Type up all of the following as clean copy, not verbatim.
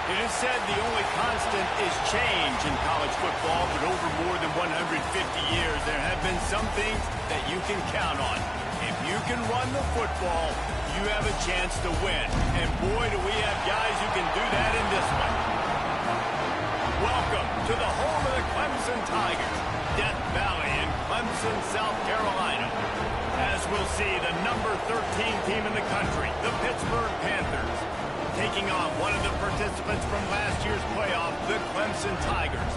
It is said the only constant is change in college football, but over more than 150 years, there have been some things that you can count on. If you can run the football, you have a chance to win. And boy, do we have guys who can do that in this one. Welcome to the home of the Clemson Tigers, Death Valley in Clemson, South Carolina. As we'll see, the number 13 team in the country, the Pittsburgh Panthers, taking on one of the participants from last year's playoff, the Clemson Tigers.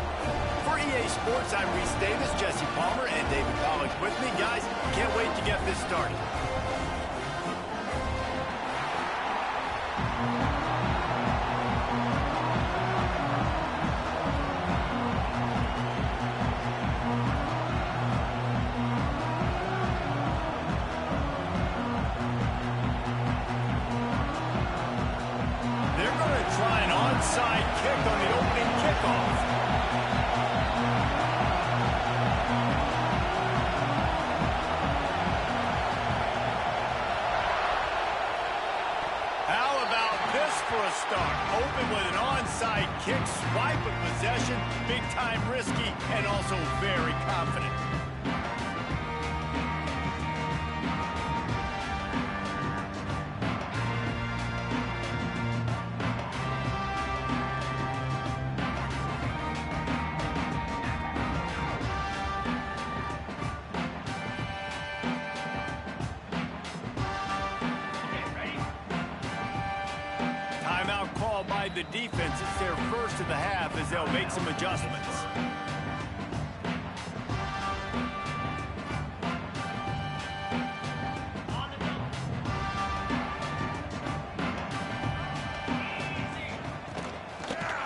For EA Sports, I'm Reese Davis, Jesse Palmer, and David College with me. Guys, can't wait to get this started. Onside kick on the opening kickoff. How about this for a start? Open with an onside kick, swipe of possession, big time risky, and also very confident. By the defense, it's their first of the half as they'll make some adjustments.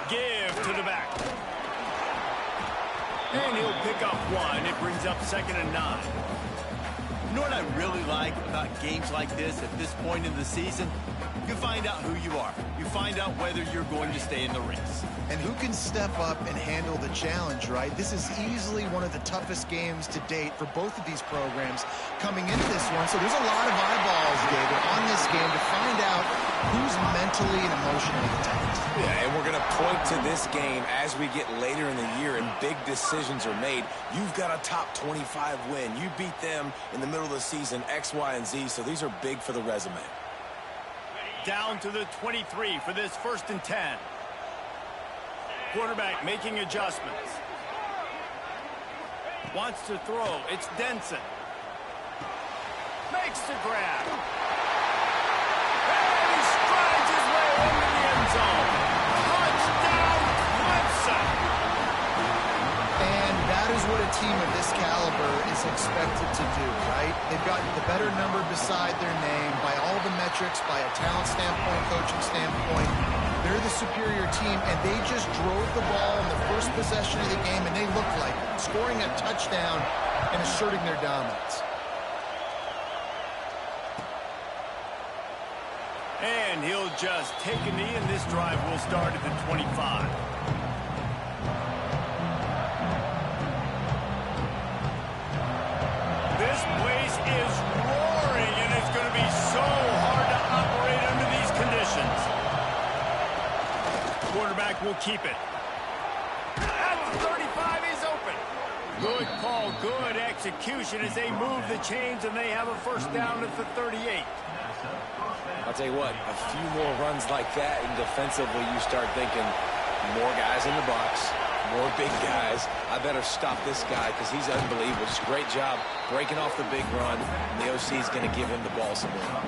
Give to the back. And he'll pick up one. It brings up 2nd and 9. You know what I really like about games like this at this point in the season? You find out who you are. You find out whether you're going to stay in the race. And who can step up and handle the challenge, right? This is easily one of the toughest games to date for both of these programs coming into this one. So there's a lot of eyeballs, David, on this game to find out who's mentally and emotionally attacked. Yeah, and we're going to point to this game as we get later in the year and big decisions are made. You've got a top 25 win. You beat them in the middle of the season, X, Y, and Z, so these are big for the resume. Down to the 23 for this 1st and 10. Quarterback making adjustments. Wants to throw. It's Denson. Makes the grab. And he strides his way into the end zone. Touchdown, Clemson. And that is what a team of this caliber is expected to do, right? They've got the better number beside their name by all the metrics, by a talent standpoint, coaching standpoint. They're the superior team, and they just drove the ball in the first possession of the game, and they looked like it, scoring a touchdown and asserting their dominance. And he'll just take a knee, and this drive will start at the 25. This place is roaring, and it's going to be so hard to operate under these conditions. Quarterback will keep it. At the 35, he's open. Good call, good execution as they move the chains, and they have a 1st down at the 38. I'll tell you what, a few more runs like that, and defensively you start thinking more guys in the box, more big guys. I better stop this guy because he's unbelievable. It's a great job breaking off the big run, and the OC is going to give him the ball some more.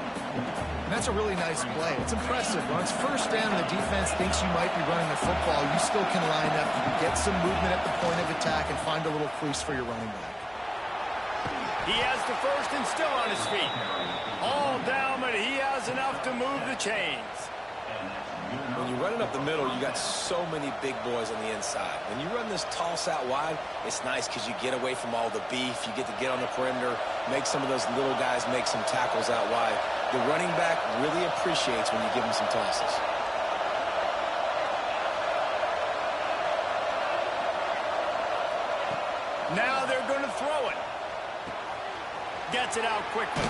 And that's a really nice play. It's impressive. When it's 1st down and the defense thinks you might be running the football, you still can line up. You can get some movement at the point of attack and find a little crease for your running back. He has the 1st and still on his feet. All down, but he has enough to move the chains. When you're running up the middle, you got so many big boys on the inside. When you run this toss out wide, it's nice because you get away from all the beef. You get to get on the perimeter, make some of those little guys make some tackles out wide. The running back really appreciates when you give him some tosses. Now they're going to throw it. Gets it out quickly.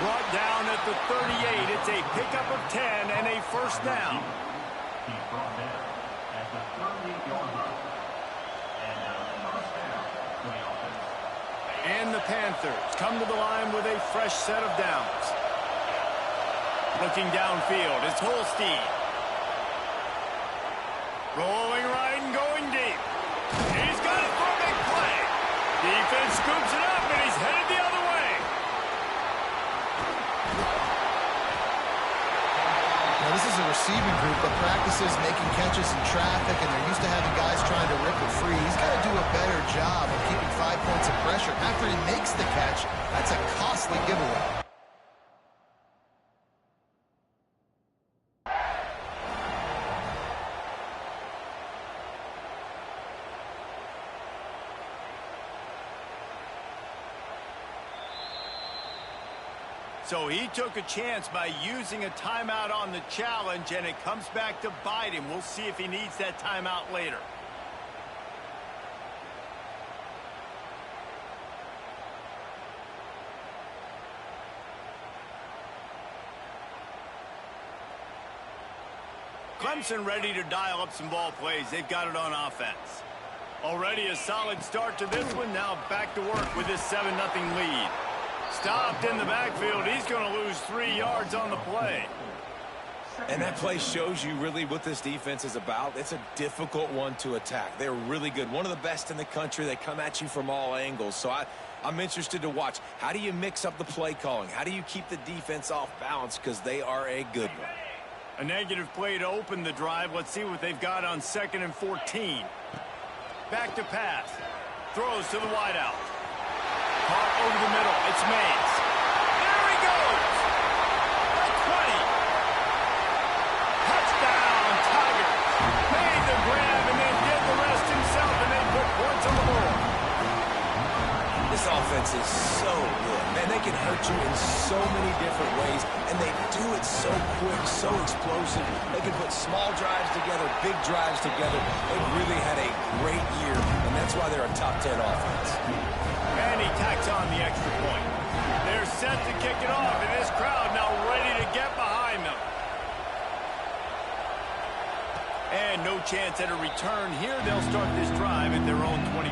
Brought down at the 38. It's a pickup of 10 and a 1st down. He's brought down at the 38-yard line. And first down for the offense. And the Panthers come to the line with a fresh set of downs. Looking downfield, it's Holstein. Rolling right and going deep. He's got it for a big play. Defense scoops it up, and he's headed the other way. Now, this is a receiving group that practices making catches in traffic, and they're used to having guys trying to rip it free. He's got to do a better job of keeping 5 points of pressure. After he makes the catch, that's a costly giveaway. So he took a chance by using a timeout on the challenge, and it comes back to bite him. We'll see if he needs that timeout later. Clemson ready to dial up some ball plays. They've got it on offense. Already a solid start to this one. Now back to work with this 7-0 lead. Stopped in the backfield. He's going to lose 3 yards on the play. And that play shows you really what this defense is about. It's a difficult one to attack. They're really good. One of the best in the country. They come at you from all angles. So I'm interested to watch. How do you mix up the play calling? How do you keep the defense off balance? Because they are a good one. A negative play to open the drive. Let's see what they've got on 2nd and 14. Back to pass. Throws to the wideout. Caught over the middle. It's Mays. There he goes. The 20. Touchdown, Tigers. Made the grab and then did the rest himself, and they put points on the board. This offense is so good. Man, they can hurt you in so many different ways, and they do it so quick, so explosive. They can put small drives together, big drives together. They've really had a great year, and that's why they're a top 10 offense. And he tacks on the extra point. They're set to kick it off, and this crowd now ready to get behind them. And no chance at a return here. They'll start this drive at their own 25.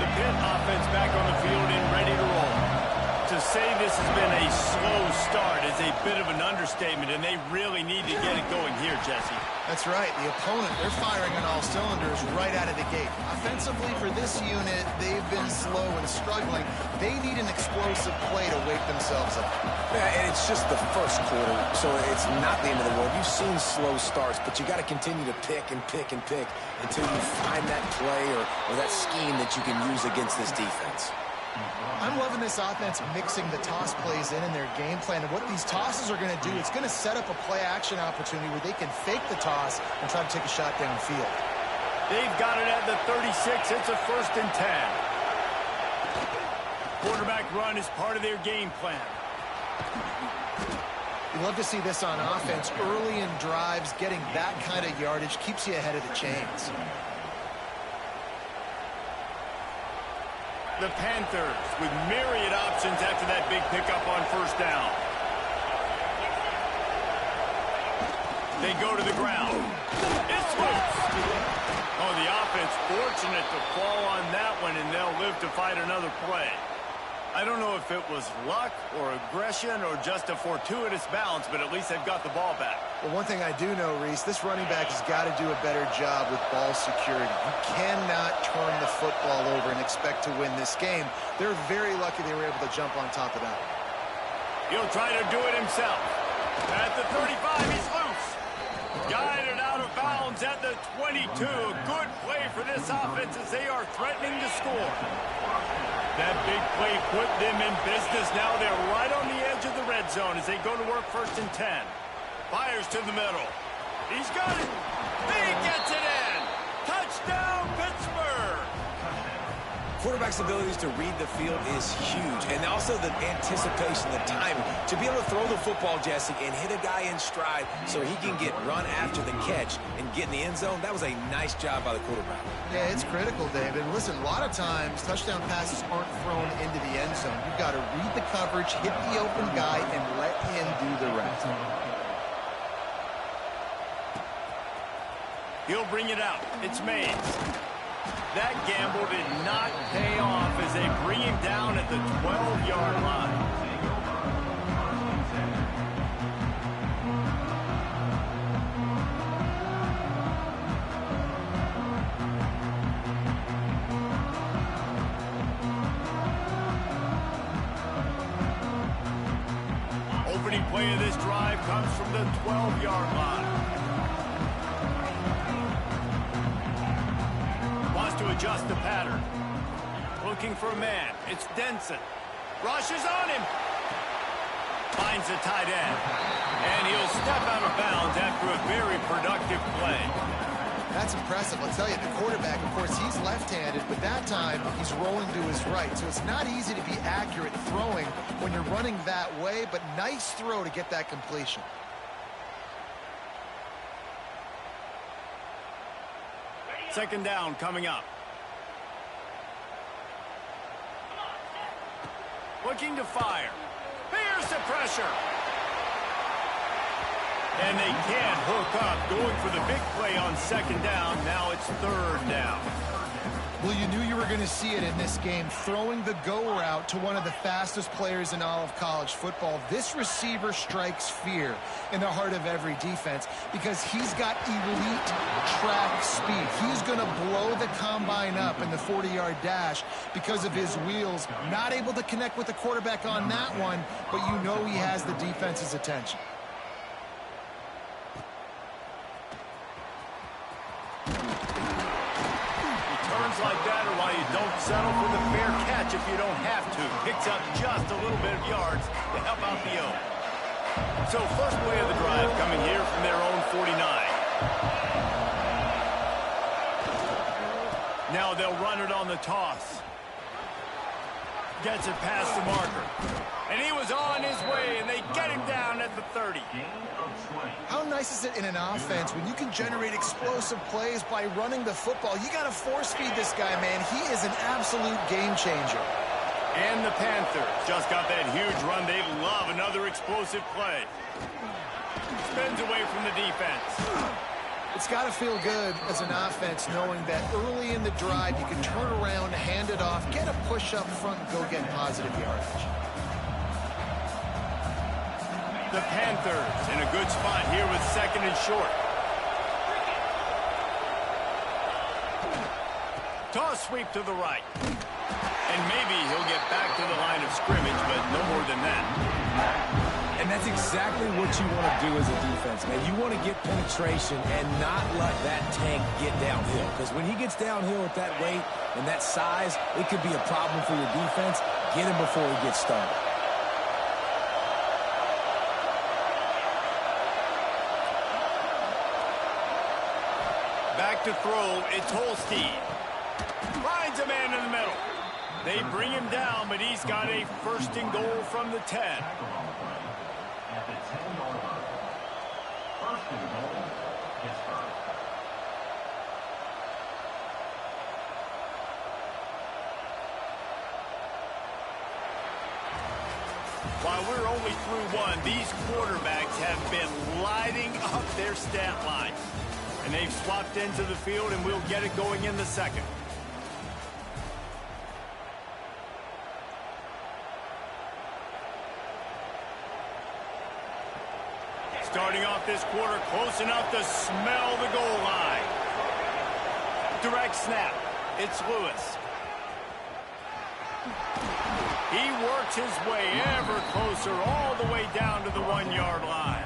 The Pitt offense back on the field and ready to roll. To say this has been a slow start is a bit of an understatement, and they really need to get it going here, Jesse. That's right. The opponent, they're firing on all cylinders right out of the gate. Offensively, for this unit, they've been slow and struggling. They need an explosive play to wake themselves up. Yeah, and it's just the first quarter, so it's not the end of the world. You've seen slow starts, but you got to continue to pick and pick and pick until you find that play or that scheme that you can use against this defense. I'm loving this offense mixing the toss plays in their game plan. And what these tosses are going to do, it's going to set up a play-action opportunity where they can fake the toss and try to take a shot downfield. They've got it at the 36. It's a 1st and 10. Quarterback run is part of their game plan. You love to see this on offense. Early in drives, getting that kind of yardage keeps you ahead of the chains. The Panthers with myriad options after that big pickup on 1st down. They go to the ground. It's loose. Oh, the offense fortunate to fall on that one, and they'll live to fight another play. I don't know if it was luck or aggression or just a fortuitous bounce, but at least they've got the ball back. Well, one thing I do know, Reese, this running back has got to do a better job with ball security. You cannot turn the football over and expect to win this game. They're very lucky they were able to jump on top of that. He'll try to do it himself. At the 35, he's loose. Guided out of bounds at the 22. Good play for this offense as they are threatening to score. That big play put them in business. Now they're right on the edge of the red zone as they go to work 1st and 10. Fires to the middle. He's got it. He gets it in. Touchdown, Pittsburgh. Quarterback's abilities to read the field is huge, and also the anticipation, the timing. To be able to throw the football, Jesse, and hit a guy in stride so he can get run after the catch and get in the end zone, that was a nice job by the quarterback. Yeah, it's critical, David. Listen, a lot of times, touchdown passes aren't thrown into the end zone. You've got to read the coverage, hit the open guy, and let him do the rest. He'll bring it out. It's Mays. That gamble did not pay off as they bring him down at the 12-yard line. Opening play of this drive comes from the 12-yard line. To adjust the pattern. Looking for a man. It's Denson. Rushes on him. Finds the tight end. And he'll step out of bounds after a very productive play. That's impressive. I'll tell you, the quarterback, of course, he's left-handed, but that time he's rolling to his right. So it's not easy to be accurate throwing when you're running that way, but nice throw to get that completion. Second down coming up. Looking to fire. Fierce the pressure. And they can't hook up. Going for the big play on second down. Now it's third down. Well, you knew you were going to see it in this game, throwing the go route to one of the fastest players in all of college football. This receiver strikes fear in the heart of every defense because he's got elite track speed. He's going to blow the combine up in the 40-yard dash because of his wheels. Not able to connect with the quarterback on that one, but you know he has the defense's attention. Like that, or why you don't settle for the fair catch if you don't have to. Picks up just a little bit of yards to help out the O. So first play of the drive coming here from their own 49. Now they'll run it on the toss. Gets it past the marker. And he was on his way, and they get him down at the 30. How nice is it in an offense when you can generate explosive plays by running the football? You got to force feed this guy, man. He is an absolute game changer. And the Panthers just got that huge run. They love another explosive play. Spins away from the defense. It's got to feel good as an offense knowing that early in the drive you can turn around, hand it off, get a push up front, and go get positive yardage. The Panthers in a good spot here with second and short. Toss sweep to the right. And maybe he'll get back to the line of scrimmage, but no more than that. And that's exactly what you want to do as a defense, man. You want to get penetration and not let that tank get downhill. Because when he gets downhill at that weight and that size, it could be a problem for your defense. Get him before he gets started. Back to throw, it's Holstein. Finds a man in the middle. They bring him down, but he's got a first and goal from the 10. At the 10-yard line. First and goal, Pittsburgh. While we're only through one, these quarterbacks have been lighting up their stat line. And they've swapped into the field, and we'll get it going in the second. Starting off this quarter, close enough to smell the goal line. Direct snap. It's Lewis. He works his way ever closer all the way down to the 1-yard line.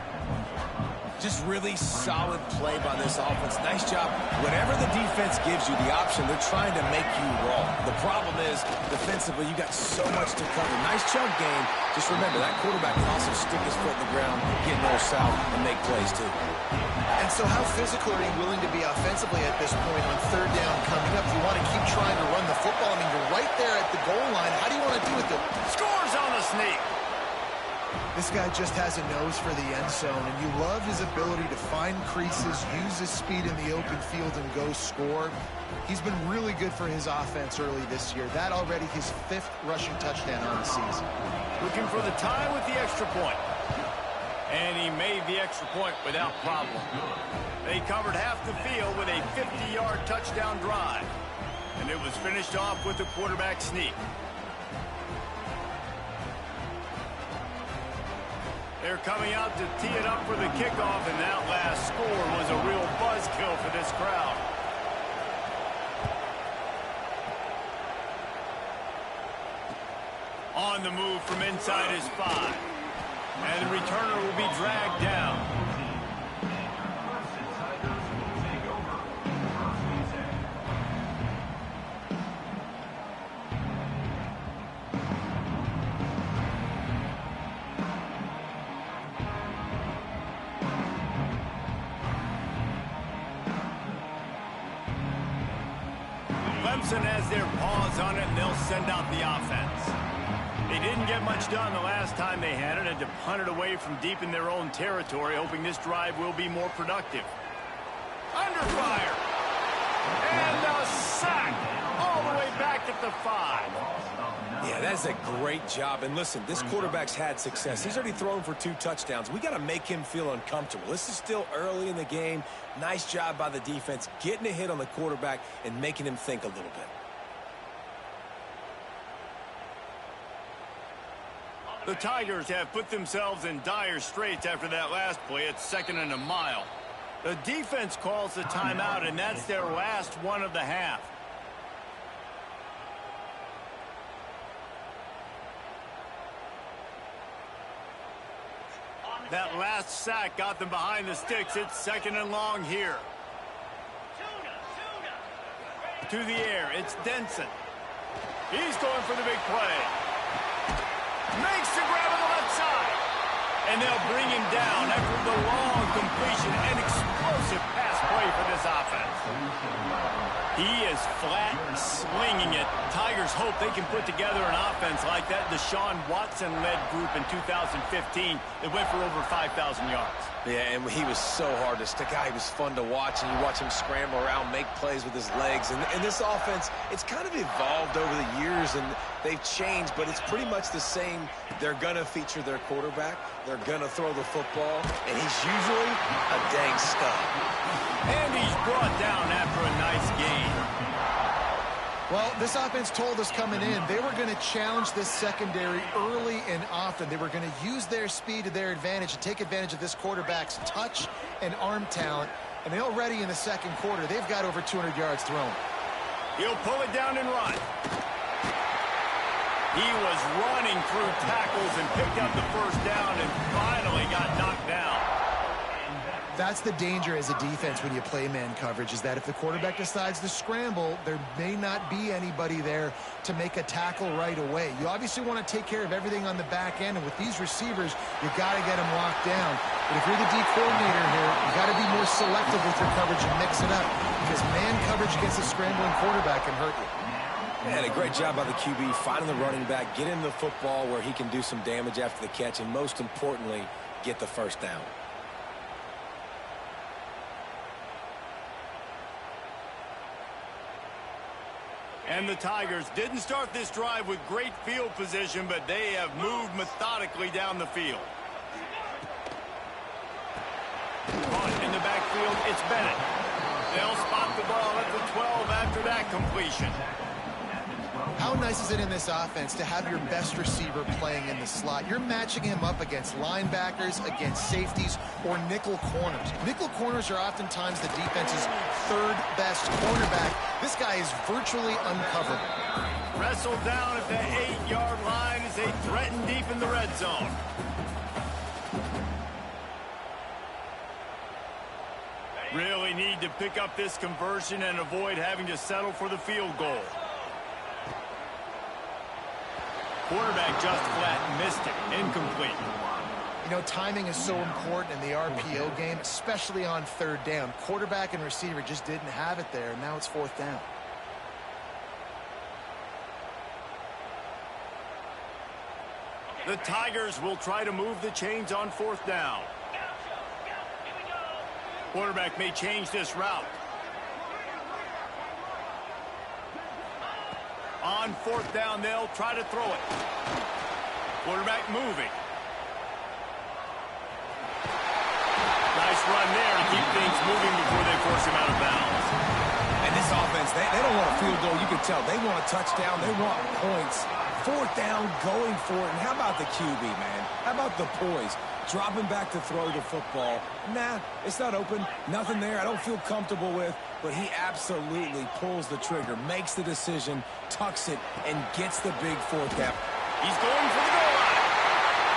Just really solid play by this offense. Nice job. Whatever the defense gives you the option, they're trying to make you roll. The problem is, defensively, you got so much to cover. Nice chunk game. Just remember, that quarterback can also stick his foot in the ground, get north south, and make plays too. And so how physical are you willing to be offensively at this point on third down coming up? Do you want to keep trying to run the football? I mean, you're right there at the goal line. How do you want to do it? Scores on the sneak. This guy just has a nose for the end zone, and you love his ability to find creases, use his speed in the open field, and go score. He's been really good for his offense early this year. That already his 5th rushing touchdown on the season. Looking for the tie with the extra point. And he made the extra point without problem. They covered half the field with a 50-yard touchdown drive. And it was finished off with the quarterback sneak. They're coming out to tee it up for the kickoff, and that last score was a real buzzkill for this crowd. On the move from inside his 5. And the returner will be dragged down. Clemson has their paws on it, and they'll send out the offense. They didn't get much done the last time they had it, and to punt it away from deep in their own territory, hoping this drive will be more productive. Under fire. And a sack all the way back at the 5. Yeah, that's a great job. And listen, this quarterback's had success. He's already thrown for 2 touchdowns. We got to make him feel uncomfortable. This is still early in the game. Nice job by the defense, getting a hit on the quarterback and making him think a little bit. The Tigers have put themselves in dire straits after that last play. It's 2nd and a mile. The defense calls the timeout, and that's their last one of the half. That last sack got them behind the sticks. It's 2nd and long here. To the air, it's Denson. He's going for the big play. Makes the grab on the left side. And they'll bring him down after the long completion and explosive pass play for this offense. He is flat slinging it. Tigers hope they can put together an offense like that Deshaun Watson-led group in 2015 that went for over 5,000 yards. Yeah, and he was so hard to stick out. He was fun to watch, and you watch him scramble around, make plays with his legs. And this offense, it's kind of evolved over the years, and they've changed, but it's pretty much the same. They're going to feature their quarterback. They're going to throw the football, and he's usually a dang stud. And he's brought down after a nice gain. Well, this offense told us coming in they were going to challenge this secondary early and often. They were going to use their speed to their advantage and take advantage of this quarterback's touch and arm talent. And already in the second quarter, they've got over 200 yards thrown. He'll pull it down and run. He was running through tackles and picked up the first down and finally got knocked down. That's the danger as a defense when you play man coverage, is that if the quarterback decides to scramble, there may not be anybody there to make a tackle right away. You obviously want to take care of everything on the back end, and with these receivers, you got to get them locked down. But if you're the D coordinator here, you got to be more selective with your coverage and mix it up, because man coverage against a scrambling quarterback can hurt you. And a great job by the QB, finding the running back, get him the football where he can do some damage after the catch, and most importantly, get the first down. And the Tigers didn't start this drive with great field position, but they have moved methodically down the field. Caught in the backfield, it's Bennett. They'll spot the ball at the 12 after that completion. How nice is it in this offense to have your best receiver playing in the slot? You're matching him up against linebackers, against safeties, or nickel corners. Nickel corners are oftentimes the defense's third best cornerback. This guy is virtually uncoverable. Wrestled down at the 8-yard line as they threaten deep in the red zone. Really need to pick up this conversion and avoid having to settle for the field goal. Quarterback just flat missed it. Incomplete. You know, timing is so important in the RPO game, especially on third down. Quarterback and receiver just didn't have it there, and now it's fourth down. The Tigers will try to move the chains on fourth down. Quarterback may change this route. On fourth down, they'll try to throw it. Quarterback moving. Nice run there to keep things moving before they force him out of bounds. And this offense, they don't want a field goal. You can tell they want a touchdown. They want points. Fourth down, going for it. And how about the QB, man? How about the poise? Dropping back to throw the football. Nah, it's not open. Nothing there I don't feel comfortable with. But he absolutely pulls the trigger, makes the decision, tucks it, and gets the big fourth down. He's going for the goal line.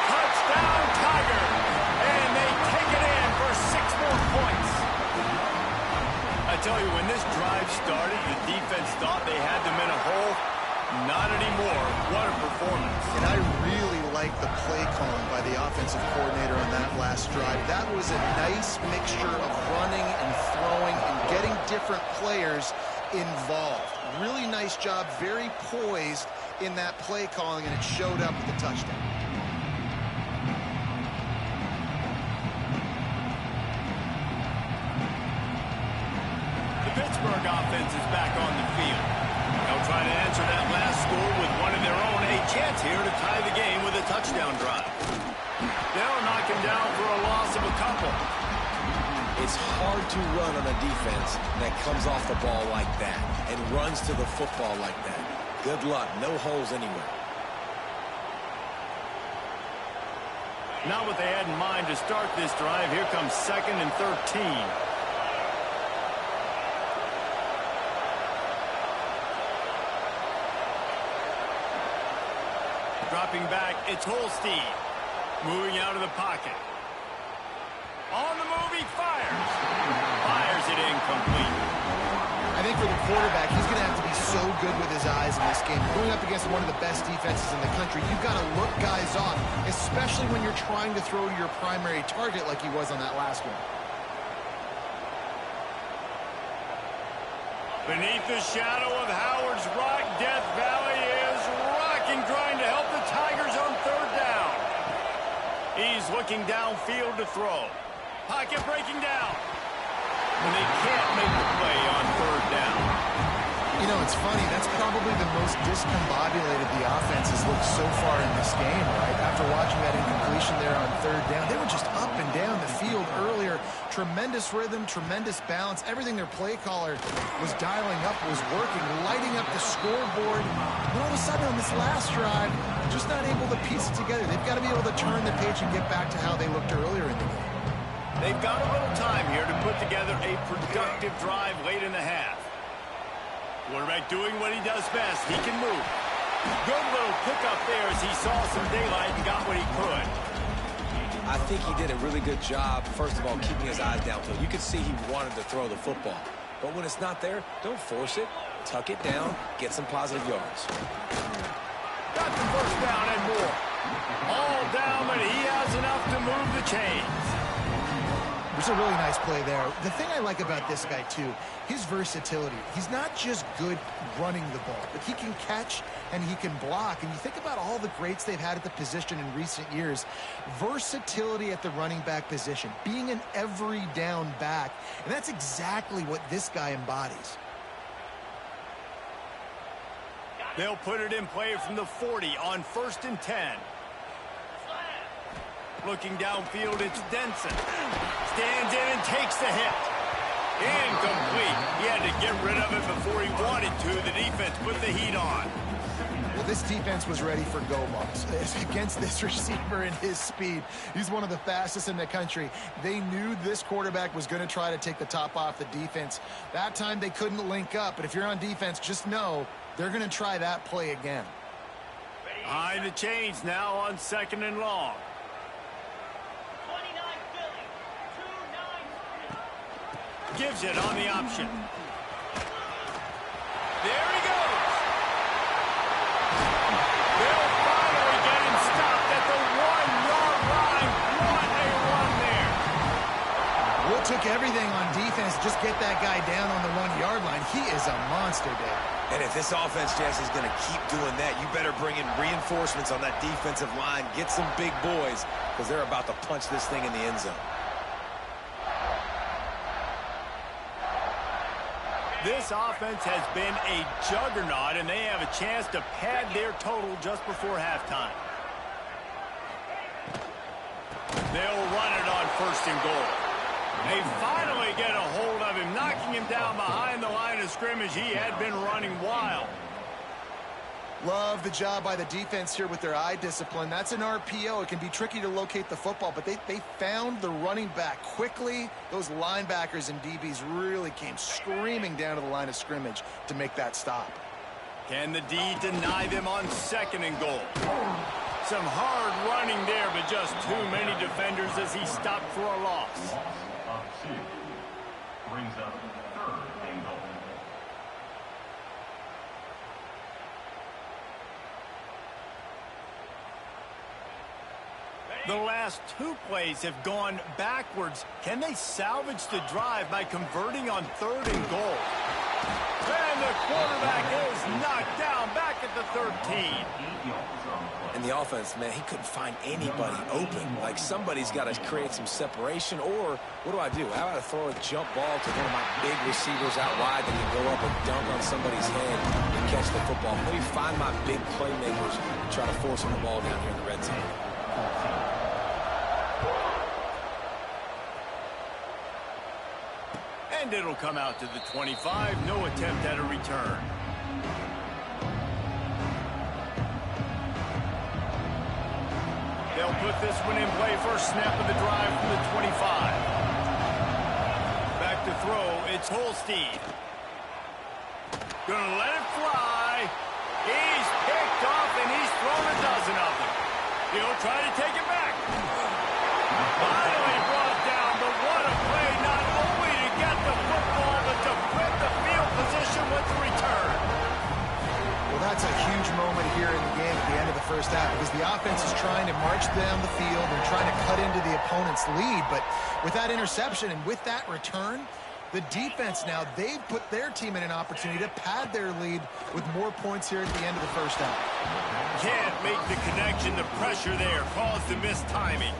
Touchdown, Tiger. And they take it in for 6 more points. I tell you, when this drive started, the defense thought they had them in a hole. Not anymore. What a performance. And I really like the play calling by the offensive coordinator on that last drive. That was a nice mixture of running and throwing and getting different players involved. Really nice job, very poised in that play calling, and it showed up with the touchdown. The Pittsburgh offense is back on the field. They'll try to answer that last score with one of their own. A chance here to tie the game with a touchdown drive. They'll knock him down for a loss of a couple. It's hard to run on a defense that comes off the ball like that and runs to the football like that. Good luck. No holes anywhere. Not what they had in mind to start this drive. Here comes 2nd and 13. Dropping back, it's Holstein. Moving out of the pocket. On the move, he fires. Fires it incomplete. I think for the quarterback, he's going to have to be so good with his eyes in this game. Going up against one of the best defenses in the country, you've got to look guys off, especially when you're trying to throw to your primary target like he was on that last one. Beneath the shadow of Howard's Rock, Death Valley is rocking, trying to help the Tigers on third down. He's looking downfield to throw. Pocket breaking down. And they can't make the play on third down. You know, it's funny. That's probably the most discombobulated the offense has looked so far in this game, right? After watching that incompletion there on third down, they were just up and down the field earlier. Tremendous rhythm, tremendous balance. Everything their play caller was dialing up was working, lighting up the scoreboard. And all of a sudden on this last drive, just not able to piece it together. They've got to be able to turn the page and get back to how they looked earlier in the game. They've got a little time here to put together a productive drive late in the half. Quarterback doing what he does best. He can move. Good little pickup there as he saw some daylight and got what he could. I think he did a really good job, first of all, keeping his eyes downfield. You could see he wanted to throw the football. But when it's not there, don't force it. Tuck it down. Get some positive yards. Got the first down and more. All down, but he has enough to move the chains. It was a really nice play there. The thing I like about this guy, too, his versatility. He's not just good running the ball, but he can catch and he can block. And you think about all the greats they've had at the position in recent years. Versatility at the running back position, being an every down back. And that's exactly what this guy embodies. They'll put it in play from the 40 on 1st and 10. Looking downfield, it's Denson. Stands in and takes the hit. Incomplete. He had to get rid of it before he wanted to. The defense put the heat on. Well, this defense was ready for go balls against this receiver and his speed. He's one of the fastest in the country. They knew this quarterback was going to try to take the top off the defense. That time they couldn't link up, but if you're on defense, just know they're going to try that play again. Behind the chains now on 2nd and long. Gives it on the option. There he goes. They'll finally get him stopped at the 1-yard line. What a run there. Well, it took everything on defense to just get that guy down on the 1-yard line. He is a monster, Dave. And if this offense, Jess, is going to keep doing that, you better bring in reinforcements on that defensive line. Get some big boys, because they're about to punch this thing in the end zone. This offense has been a juggernaut, and they have a chance to pad their total just before halftime. They'll run it on 1st and goal. They finally get a hold of him, knocking him down behind the line of scrimmage. He had been running wild. Love the job by the defense here with their eye discipline. That's an RPO. It can be tricky to locate the football, but they found the running back quickly. Those linebackers and DBs really came screaming down to the line of scrimmage to make that stop. Can the D deny them on 2nd and goal? Some hard running there, but just too many defenders as he stopped for a loss. Of 2. Brings up 3rd and goal. The last 2 plays have gone backwards. Can they salvage the drive by converting on 3rd and goal? And the quarterback is knocked down back at the 13. And the offense, man, he couldn't find anybody open. Like, somebody's got to create some separation, or what do I do? How about I throw a jump ball to one of my big receivers out wide that can go up and dunk on somebody's head and catch the football? Maybe find my big playmakers and try to force them the ball down here in the red zone. And it'll come out to the 25. No attempt at a return. They'll put this one in play. First snap of the drive from the 25. Back to throw. It's Holstein. Gonna let it fly. He's picked off, and he's thrown a dozen of them. He'll try to take it back. Finally brought down, but what a play, not only to get the football, but to flip the field position with the return. Well, that's a huge moment here in the game at the end of the first half, because the offense is trying to march down the field and trying to cut into the opponent's lead. But with that interception and with that return, the defense now, they've put their team in an opportunity to pad their lead with more points here at the end of the first half. Can't make the connection. The pressure there caused the missed timing.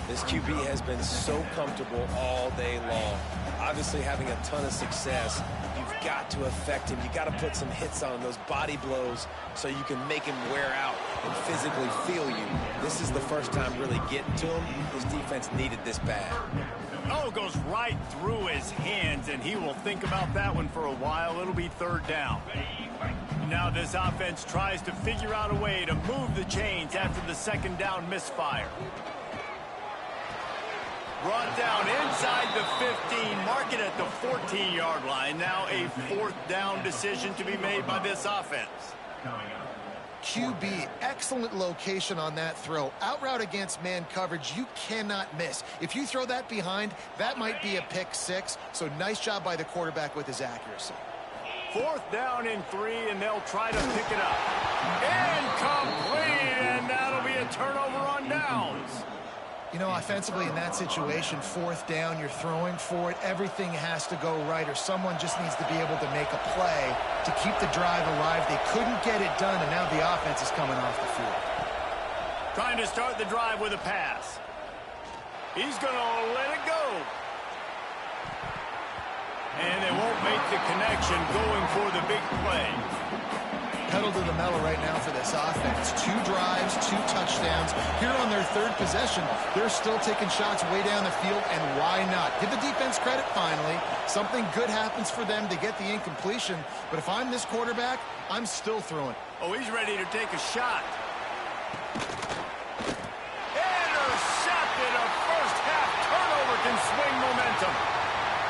This QB has been so comfortable all day long. Obviously having a ton of success. You've got to affect him. You got to put some hits on him, those body blows, so you can make him wear out and physically feel you. This is the first time really getting to him. His defense needed this bad. Oh, goes right through his hands, and he will think about that one for a while. It'll be 3rd down. Now this offense tries to figure out a way to move the chains after the 2nd down misfire. Brought down inside the 15, mark it at the 14-yard line. Now a 4th down decision to be made by this offense. QB, excellent location on that throw. Out route against man coverage, you cannot miss. If you throw that behind, that might be a pick 6. So nice job by the quarterback with his accuracy. 4th down and 3, and they'll try to pick it up. Incomplete, and that'll be a turnover on downs. You know, offensively in that situation, 4th down, you're throwing for it. Everything has to go right, or someone just needs to be able to make a play to keep the drive alive. They couldn't get it done, and now the offense is coming off the field. Trying to start the drive with a pass. He's going to let it go. And they won't make the connection going for the big play. Pedal to the metal right now for this offense. 2 drives, 2 touchdowns. Here on their 3rd possession, they're still taking shots way down the field, and why not? Give the defense credit finally. Something good happens for them to get the incompletion, but if I'm this quarterback, I'm still throwing. Oh, he's ready to take a shot. Intercepted. A first half turnover can swing momentum.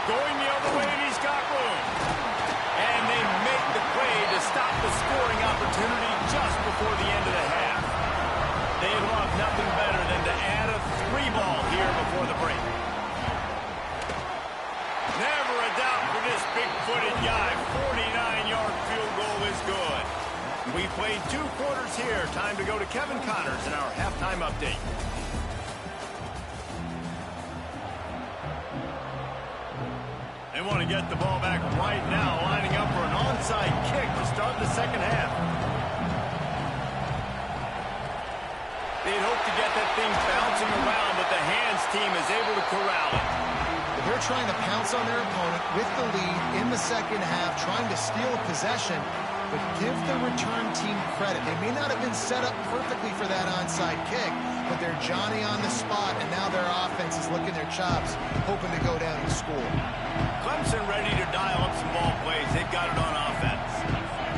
Going the other way, and he's got room. And they make the play to stop the scoring opportunity just before the end of the half. They love nothing better than to add a 3 ball here before the break. Never We played 2 quarters here. Time to go to Kevin Connors in our halftime update. They want to get the ball back right now, lining up for an onside kick to start the second half. They'd hope to get that thing bouncing around, but the hands team is able to corral it. They're trying to pounce on their opponent with the lead in the second half, trying to steal a possession, but give the return team credit. They may not have been set up perfectly for that onside kick, but they're Johnny on the spot, and now their offense is licking their chops, hoping to go down and score. Clemson ready to dial up some ball plays. They've got it on offense.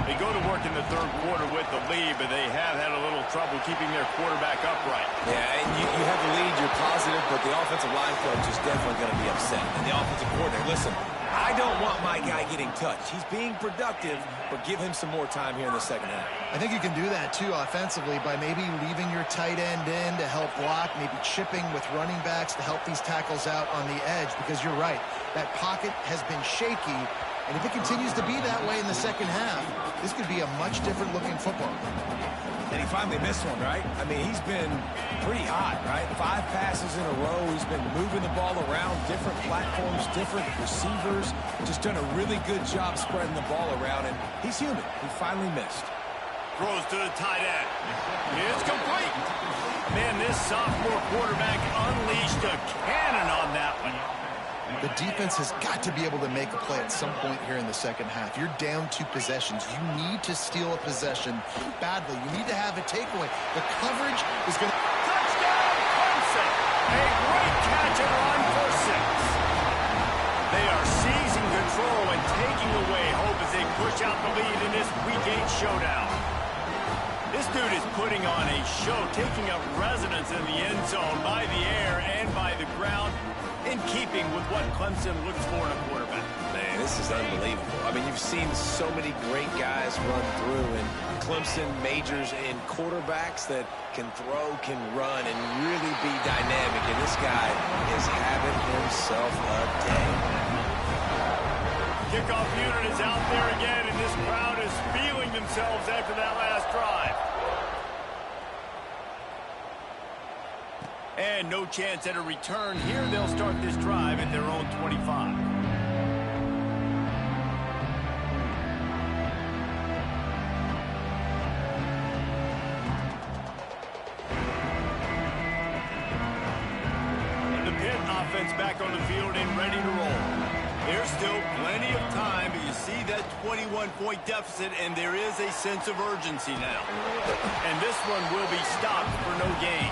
They go to work in the third quarter with the lead, but they have had a little trouble keeping their quarterback upright. Yeah, and you have the lead, you're positive, but the offensive line coach is definitely going to be upset. And the offensive coordinator, listen, I don't want my guy getting touched. He's being productive, but give him some more time here in the second half. I think you can do that, too, offensively, by maybe leaving your tight end in to help block, maybe chipping with running backs to help these tackles out on the edge, because you're right, that pocket has been shaky, and if it continues to be that way in the second half, this could be a much different-looking football. And he finally missed one, right? I mean, he's been pretty hot, right? 5 passes in a row. He's been moving the ball around, different platforms, different receivers. Just done a really good job spreading the ball around, and he's human. He finally missed. Throws to the tight end. It's complete. Man, this sophomore quarterback unleashed a cannon on that one. The defense has got to be able to make a play at some point here in the second half. You're down 2 possessions. You need to steal a possession badly. You need to have a takeaway. The coverage is going to... Touchdown, Clemson! A great catch and run for 6. They are seizing control and taking away hope as they push out the lead in this Week 8 showdown. This dude is putting on a show, taking up residence in the end zone by the air and by the ground, in keeping with what Clemson looks for in a quarterback. Man, this is unbelievable. I mean, you've seen so many great guys run through, and Clemson majors in quarterbacks that can throw, can run, and really be dynamic, and this guy is having himself a day. Kickoff unit is out there again, and this crowd is feeling themselves after that last drive. And no chance at a return here. They'll start this drive at their own 25. And the Pitt offense back on the field and ready to roll. There's still plenty of time, but you see that 21-point deficit, and there is a sense of urgency now. And this one will be stopped for no gain.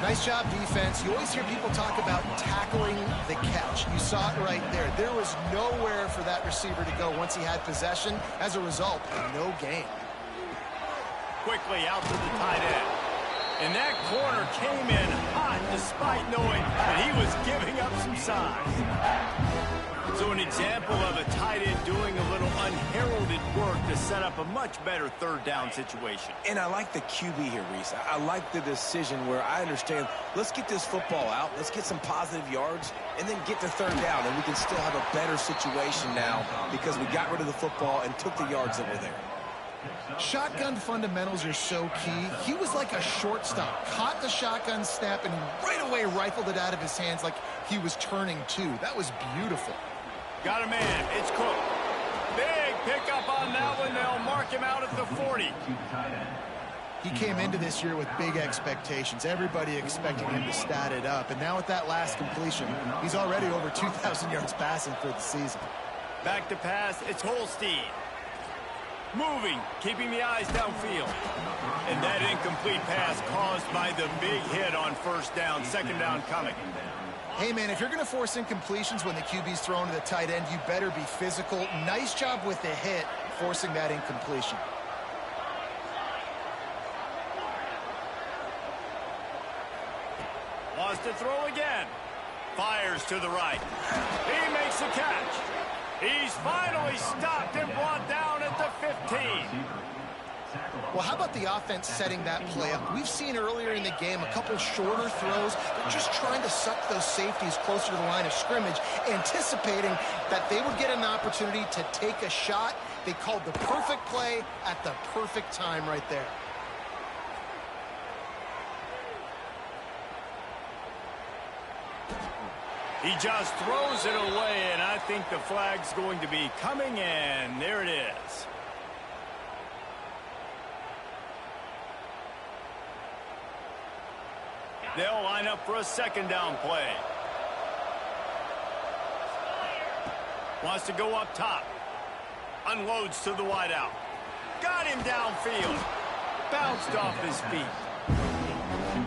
Nice job, defense. You always hear people talk about tackling the catch. You saw it right there. There was nowhere for that receiver to go once he had possession. As a result, no gain. Quickly out to the tight end. And that corner came in hot despite knowing that he was giving up some size. So an example of a tight end doing a little unheralded work to set up a much better third down situation. And I like the QB here, Reese. I like the decision where I understand, let's get this football out, let's get some positive yards, and then get to third down, and we can still have a better situation now because we got rid of the football and took the yards that were there. Shotgun fundamentals are so key. He was like a shortstop, caught the shotgun snap, and right away rifled it out of his hands like he was turning two. That was beautiful. Got a man. It's Cook. Big pickup on that one. They'll mark him out at the 40. He came into this year with big expectations. Everybody expecting him to stat it up. And now with that last completion, he's already over 2,000 yards passing for the season. Back to pass. It's Holstein. Moving, keeping the eyes downfield. And that incomplete pass caused by the big hit on first down. Second down coming. Hey, man, if you're going to force incompletions when the QB's thrown to the tight end, you better be physical. Nice job with the hit, forcing that incompletion. Wants to throw again. Fires to the right. He makes the catch. He's finally stopped and brought down at the 15. Well, how about the offense setting that play up? We've seen earlier in the game a couple shorter throws. They're just trying to suck those safeties closer to the line of scrimmage, anticipating that they would get an opportunity to take a shot. They called the perfect play at the perfect time right there. He just throws it away, and I think the flag's going to be coming in. There it is. They'll line up for a second down play. Wants to go up top. Unloads to the wideout. Got him downfield. Bounced off his feet.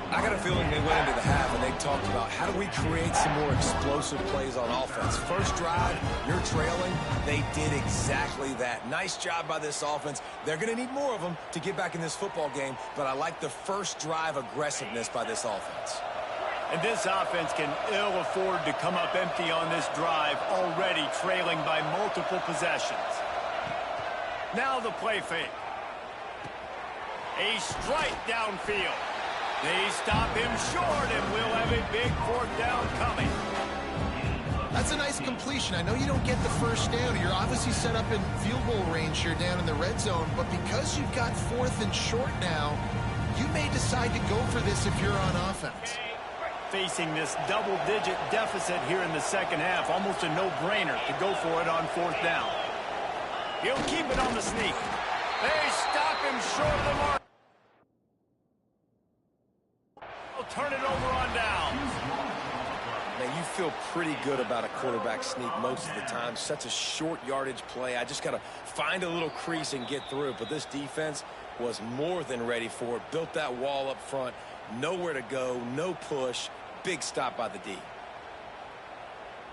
I got a feeling they went into the half and they talked about how do we create some more explosive plays on offense. First drive, you're trailing. They did exactly that. Nice job by this offense. They're going to need more of them to get back in this football game, but I like the first drive aggressiveness by this offense. And this offense can ill afford to come up empty on this drive, already trailing by multiple possessions. Now the play fake. A strike downfield. They stop him short, and we'll have a big fourth down coming. That's a nice completion. I know you don't get the first down. You're obviously set up in field goal range here down in the red zone, but because you've got fourth and short now, you may decide to go for this if you're on offense. Facing this double-digit deficit here in the second half, almost a no-brainer to go for it on fourth down. He'll keep it on the sneak. They stop him short of the mark. Turn it over on down. Man, you feel pretty good about a quarterback sneak most of the time. Such a short yardage play. I just got to find a little crease and get through it. But this defense was more than ready for it. Built that wall up front. Nowhere to go. No push. Big stop by the D.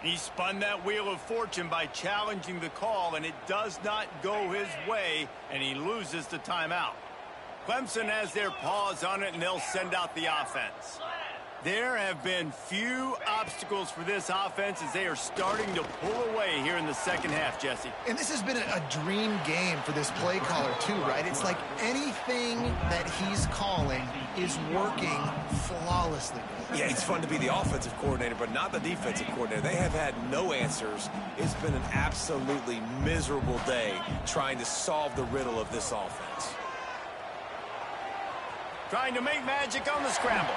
He spun that wheel of fortune by challenging the call, and it does not go his way, and he loses the timeout. Clemson has their paws on it, and they'll send out the offense. There have been few obstacles for this offense as they are starting to pull away here in the second half, Jesse. And this has been a dream game for this play caller, too, right? It's like anything that he's calling is working flawlessly. Yeah, it's fun to be the offensive coordinator, but not the defensive coordinator. They have had no answers. It's been an absolutely miserable day trying to solve the riddle of this offense. Trying to make magic on the scramble.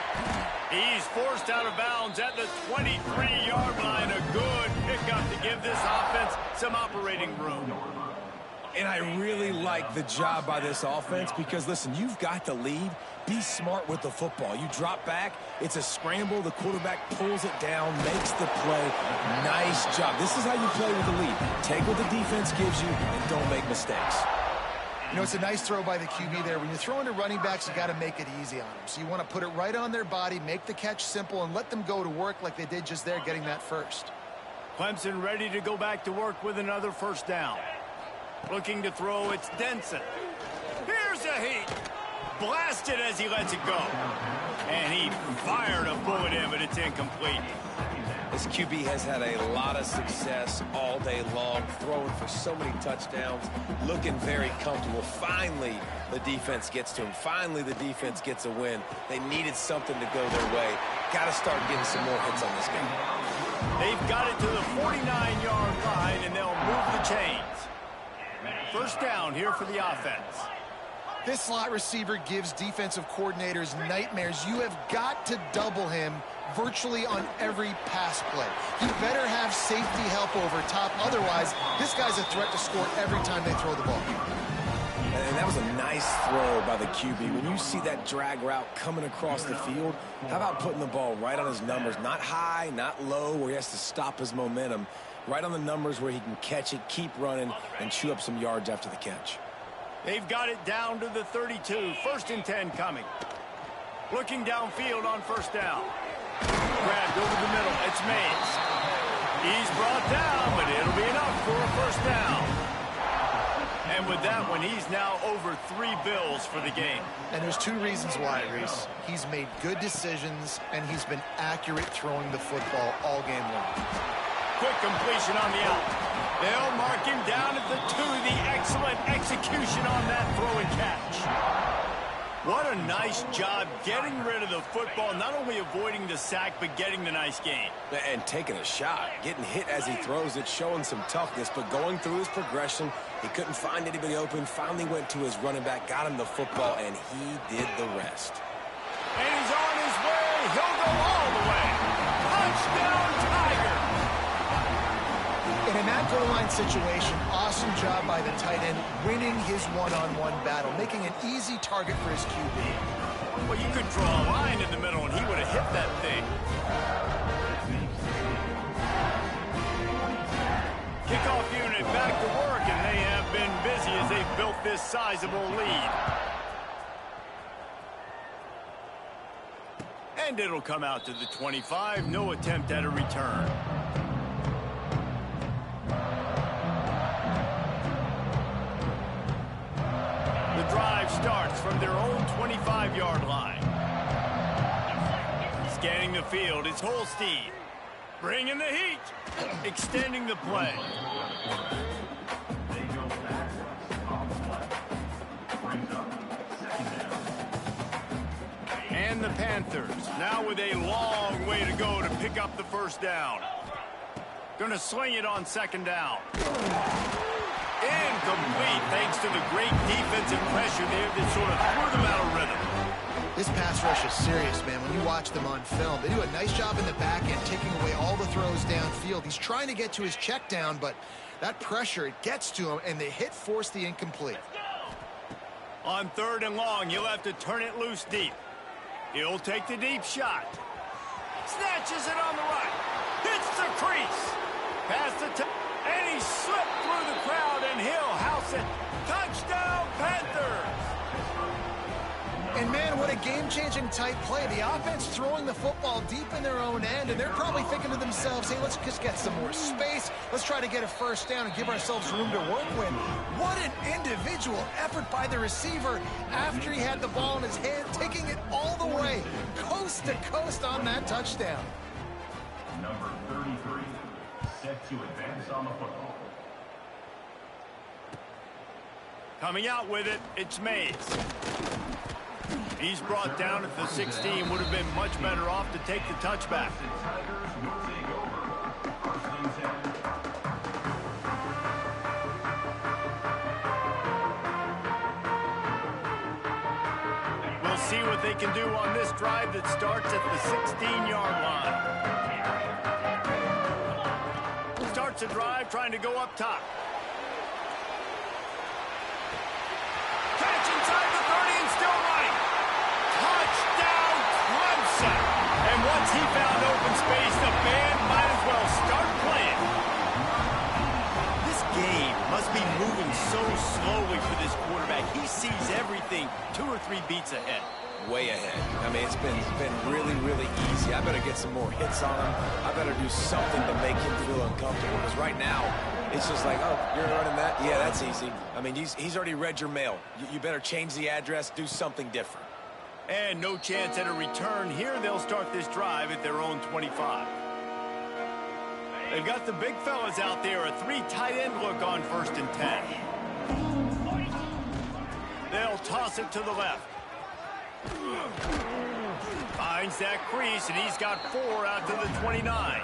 He's forced out of bounds at the 23-yard line. A good pickup to give this offense some operating room. And I really like the job by this offense because, listen, you've got the lead. Be smart with the football. You drop back, it's a scramble. The quarterback pulls it down, makes the play. Nice job. This is how you play with the lead. Take what the defense gives you and don't make mistakes. You know, it's a nice throw by the QB there. When you're throwing to running backs, you got to make it easy on them. So you want to put it right on their body, make the catch simple, and let them go to work like they did just there, getting that first. Clemson ready to go back to work with another first down. Looking to throw, it's Denson. Here's a heat. Blasted as he lets it go. And he fired a bullet in, but it's incomplete. This QB has had a lot of success all day long, throwing for so many touchdowns, looking very comfortable. Finally, the defense gets to him. Finally, the defense gets a win. They needed something to go their way. Got to start getting some more hits on this game. They've got it to the 49-yard line, and they'll move the chains. First down here for the offense. This slot receiver gives defensive coordinators nightmares. You have got to double him virtually on every pass play. You better have safety help over top. Otherwise, this guy's a threat to score every time they throw the ball. And that was a nice throw by the QB. When you see that drag route coming across the field, how about putting the ball right on his numbers? Not high, not low, where he has to stop his momentum. Right on the numbers where he can catch it, keep running, and chew up some yards after the catch. They've got it down to the 32. First and 10 coming. Looking downfield on first down. Grabbed over the middle. It's Mays. He's brought down, but it'll be enough for a first down. And with that one, he's now over 3 bills for the game. And there's 2 reasons why, Reese. He's made good decisions, and he's been accurate throwing the football all game long. quick completion on the out. They'll mark him down at the 2. The excellent execution on that throw and catch. What a nice job getting rid of the football, not only avoiding the sack, but getting the nice gain. And taking a shot, getting hit as he throws it, showing some toughness, but going through his progression, he couldn't find anybody open, finally went to his running back, got him the football, and he did the rest. And he's on his way. He'll go all the way. Touchdown, Tiger. And in that goal line situation, awesome job by the tight end, winning his one-on-one battle, making an easy target for his QB. Well, you could draw a line in the middle, and he would have hit that thing. Kickoff unit back to work, and they have been busy as they've built this sizable lead. And it'll come out to the 25. No attempt at a return. The drive starts from their own 25-yard line. Scanning the field, it's Holstein. Bringing the heat. Extending the play. And the Panthers now with a long way to go to pick up the first down. Going to sling it on second down. Incomplete thanks to the great defensive pressure there that sort of threw them out of rhythm. This pass rush is serious, man. When you watch them on film, they do a nice job in the back end, taking away all the throws downfield. He's trying to get to his check down, but that pressure, it gets to him, and the hit forced the incomplete. On 3rd and long, he'll have to turn it loose deep. He'll take the deep shot. Snatches it on the right. Hits the crease. Past the top. And he slipped through the crowd, and he'll house it. Touchdown, Panthers! And, man, what a game-changing type play. The offense throwing the football deep in their own end, and they're probably thinking to themselves, hey, let's just get some more space. Let's try to get a first down and give ourselves room to work with. What an individual effort by the receiver after he had the ball in his hand, taking it all the way, coast to coast on that touchdown. Number 33, set to advance on the football. Coming out with it, it's Mays. He's brought down at the 16. Would have been much better off to take the touchback. We'll see what they can do on this drive that starts at the 16-yard line. Starts a drive trying to go up top. Catch inside the 30 and still running. Touchdown, Clemson. And once he found open space, the band might as well start playing. This game must be moving so slowly for this quarterback. He sees everything 2 or 3 beats ahead. Way ahead. I mean, it's been really, really easy. I better get some more hits on him. I better do something to make him feel uncomfortable. Because right now, it's just like, oh, you're running that? Yeah, that's easy. I mean, he's already read your mail. You better change the address, do something different. And no chance at a return here. They'll start this drive at their own 25. They've got the big fellas out there. A 3 tight end look on 1st and 10. They'll toss it to the left. Finds that crease, and he's got 4 out to the 29.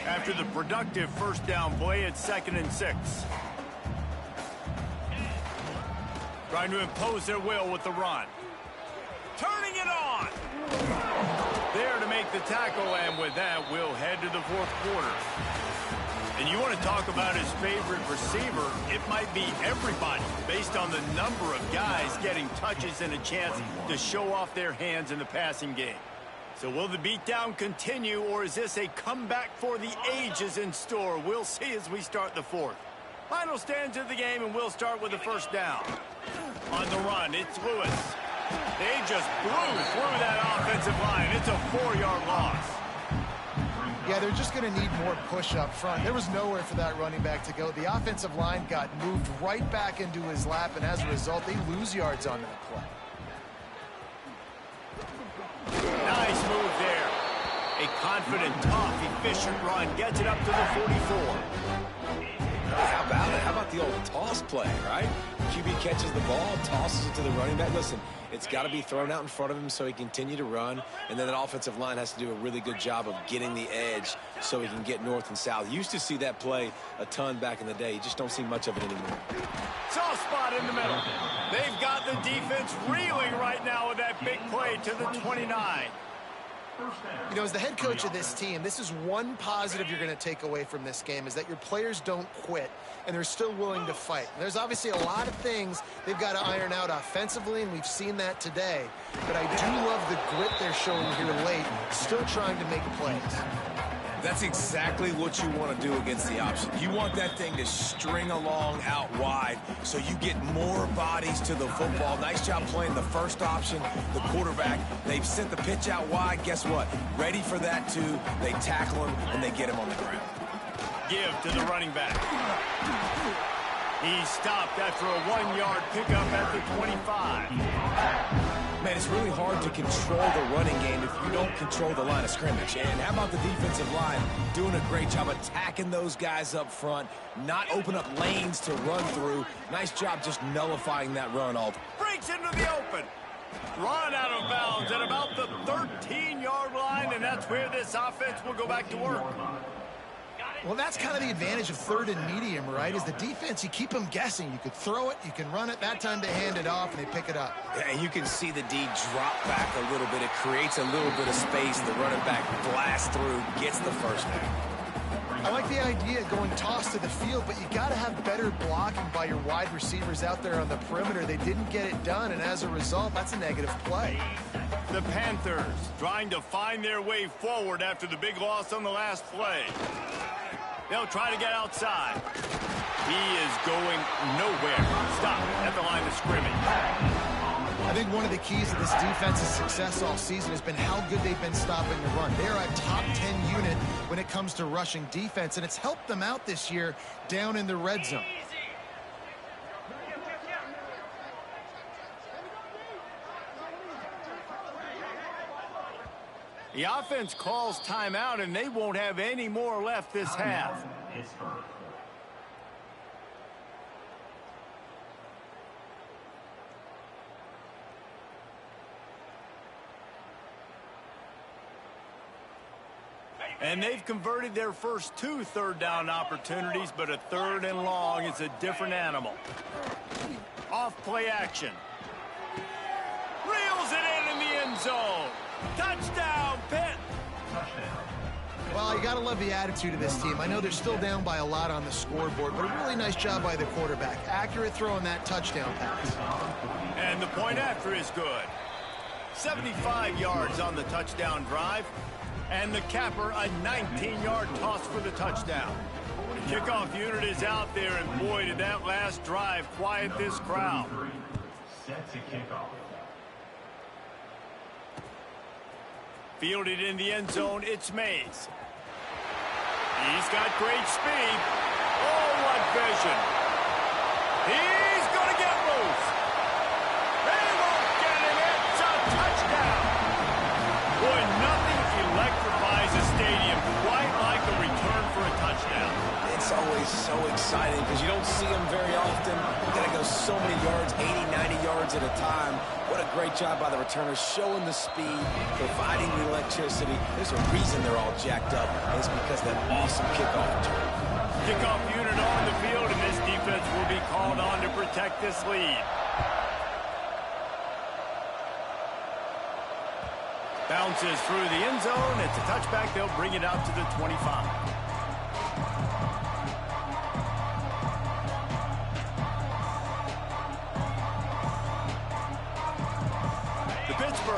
After the productive first down play, it's 2nd and 6. Trying to impose their will with the run. Turning it on. There to make the tackle, and with that, we'll head to the 4th quarter. And you want to talk about his favorite receiver, it might be everybody, based on the number of guys getting touches and a chance to show off their hands in the passing game. So will the beatdown continue, or is this a comeback for the ages in store? We'll see as we start the 4th. Final stanza of the game, and we'll start with the first down. On the run, it's Lewis. They just blew through that offensive line. It's a 4-yard loss. Yeah, they're just going to need more push up front. There was nowhere for that running back to go. The offensive line got moved right back into his lap, and as a result, they lose yards on that play. A confident, tough, efficient run gets it up to the 44. How about it? How about the old toss play, right? QB catches the ball, tosses it to the running back. Listen, it's got to be thrown out in front of him so he can continue to run, and then the offensive line has to do a really good job of getting the edge so he can get north and south. You used to see that play a ton back in the day. You just don't see much of it anymore. Soft spot in the middle. They've got the defense reeling right now with that big play to the 29. You know, as the head coach of this team, this is one positive you're going to take away from this game, is that your players don't quit, and they're still willing to fight. And there's obviously a lot of things they've got to iron out offensively, and we've seen that today. But I do love the grit they're showing here late, still trying to make plays. That's exactly what you want to do against the option. You want that thing to string along out wide so you get more bodies to the football. Nice job playing the first option, the quarterback. They've sent the pitch out wide. Guess what? Ready for that, too. They tackle him, and they get him on the ground. Give to the running back. He stopped after a 1-yard pickup at the 25. Man, it's really hard to control the running game if you don't control the line of scrimmage. And how about the defensive line doing a great job attacking those guys up front, not open up lanes to run through. Nice job just nullifying that run all. Breaks into the open. Run out of bounds at about the 13-yard line, and that's where this offense will go back to work. Well, that's kind of the advantage of third and medium, right? Is the defense, you keep them guessing. You could throw it, you can run it. That time they hand it off, and they pick it up. Yeah, and you can see the D drop back a little bit. It creates a little bit of space. The running back blasts through, gets the first down. I like the idea of going toss to the field, but you got to have better blocking by your wide receivers out there on the perimeter. They didn't get it done, and as a result, that's a negative play. The Panthers trying to find their way forward after the big loss on the last play. They'll try to get outside. He is going nowhere. Stop at the line of scrimmage. I think one of the keys to this defense's success all season has been how good they've been stopping the run. They're a top 10 unit when it comes to rushing defense, and it's helped them out this year down in the red zone. The offense calls timeout, and they won't have any more left this half. And they've converted their first 2 third-down opportunities, but a 3rd and long is a different animal. Off-play action. Reels it in the end zone. Touchdown, Pitt! Well, you got to love the attitude of this team. I know they're still down by a lot on the scoreboard, but a really nice job by the quarterback. Accurate throw on that touchdown pass. And the point after is good. 75 yards on the touchdown drive. And the capper, a 19-yard toss for the touchdown. The kickoff unit is out there, and boy, did that last drive quiet this crowd. Set to kickoff. Fielded in the end zone, it's Mays. He's got great speed. Oh, what vision. He's going to get loose. They won't get him. It's a touchdown. Boy, nothing electrifies a stadium quite like a return for a touchdown. It's always so exciting because you don't see them very often. You got to go so many yards, 80, 90 yards at a time. What a great job by the returners, showing the speed, providing the electricity. There's a reason they're all jacked up, and it's because of that awesome kickoff return. Kickoff unit on the field, and this defense will be called on to protect this lead. Bounces through the end zone. It's a touchback. They'll bring it out to the 25.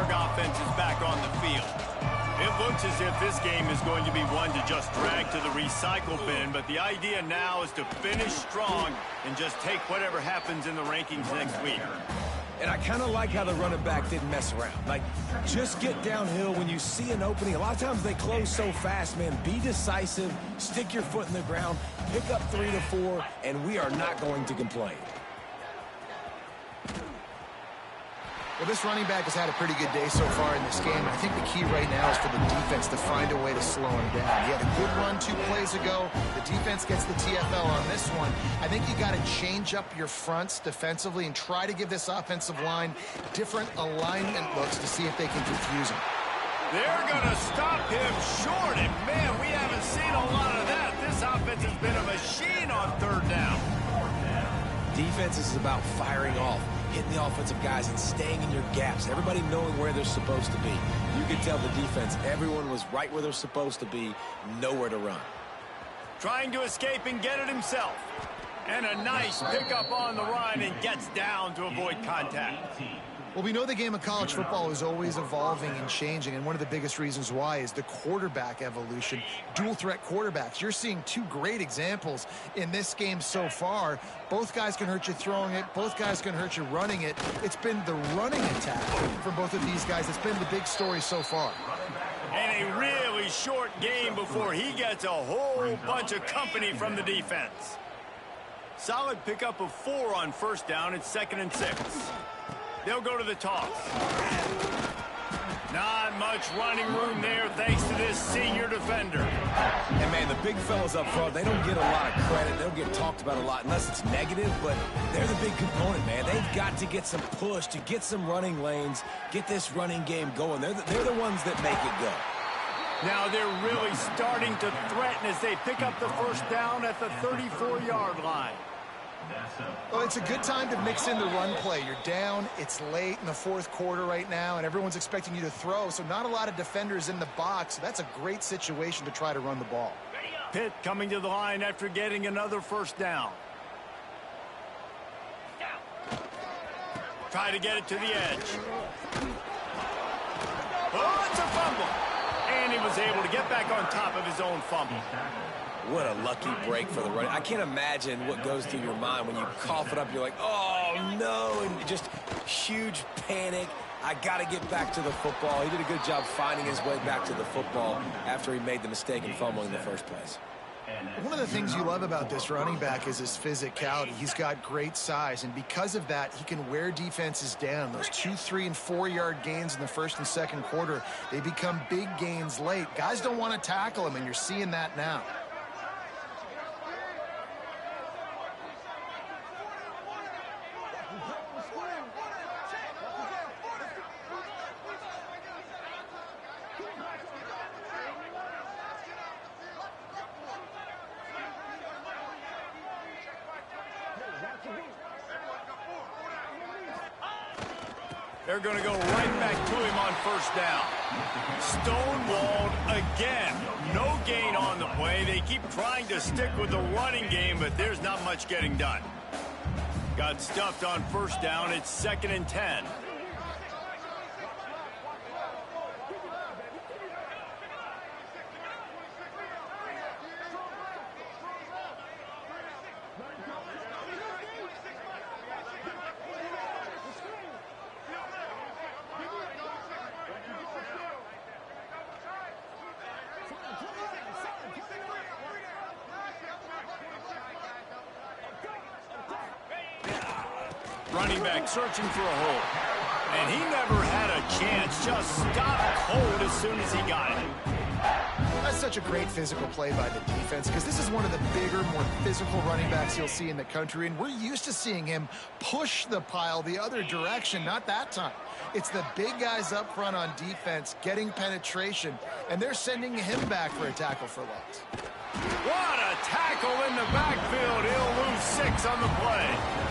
Offense is back on the field. It looks as if this game is going to be one to just drag to the recycle bin, but the idea now is to finish strong and just take whatever happens in the rankings next week. And I kind of like how the running back didn't mess around. Like, just get downhill when you see an opening. A lot of times they close so fast, man. Be decisive, stick your foot in the ground, pick up 3 to 4, and we are not going to complain. Well, this running back has had a pretty good day so far in this game. And I think the key right now is for the defense to find a way to slow him down. He had a good run 2 plays ago. The defense gets the TFL on this one. I think you got to change up your fronts defensively and try to give this offensive line different alignment looks to see if they can confuse him. They're going to stop him short, and man, we haven't seen a lot of that. This offense has been a machine on 3rd down. Defense is about firing off, hitting the offensive guys and staying in your gaps, everybody knowing where they're supposed to be. You can tell the defense, everyone was right where they're supposed to be, nowhere to run. Trying to escape and get it himself. And a nice pickup on the run and gets down to avoid contact. Well, we know the game of college football is always evolving and changing, and one of the biggest reasons why is the quarterback evolution. Dual threat quarterbacks. You're seeing 2 great examples in this game so far. Both guys can hurt you throwing it. Both guys can hurt you running it. It's been the running attack from both of these guys that's been the big story so far. And a really short game before he gets a whole bunch of company from the defense. Solid pickup of 4 on 1st down. It's 2nd and 6. They'll go to the toss. Not much running room there thanks to this senior defender. And, man, the big fellas up front, they don't get a lot of credit. They don't get talked about a lot unless it's negative, but they're the big component, man. They've got to get some push, to get some running lanes, get this running game going. They're the ones that make it go. Now they're really starting to threaten as they pick up the 1st down at the 34-yard line. Well, it's a good time to mix in the run play. You're down, it's late in the 4th quarter right now, and everyone's expecting you to throw, so not a lot of defenders in the box. So that's a great situation to try to run the ball. Pitt coming to the line after getting another 1st down. Try to get it to the edge. Oh, it's a fumble. And he was able to get back on top of his own fumble. What a lucky break for the running. I can't imagine what goes through your mind when you cough it up. You're like, oh, no, and just huge panic. I got to get back to the football. He did a good job finding his way back to the football after he made the mistake in fumbling in the first place. One of the things you love about this running back is his physicality. He's got great size, and because of that, he can wear defenses down. Those 2-, 3-, and 4-yard gains in the 1st and 2nd quarter, they become big gains late. Guys don't want to tackle him, and you're seeing that now. They're going to go right back to him on 1st down. Stonewalled again. No gain on the play. They keep trying to stick with the running game, but there's not much getting done. Got stuffed on 1st down. It's 2nd and 10. Running back searching for a hole. And he never had a chance. Just stopped cold as soon as he got it. That's such a great physical play by the defense because this is one of the bigger, more physical running backs you'll see in the country, and we're used to seeing him push the pile the other direction, not that time. It's the big guys up front on defense getting penetration, and they're sending him back for a tackle for loss. What a tackle in the backfield. He'll lose 6 on the play.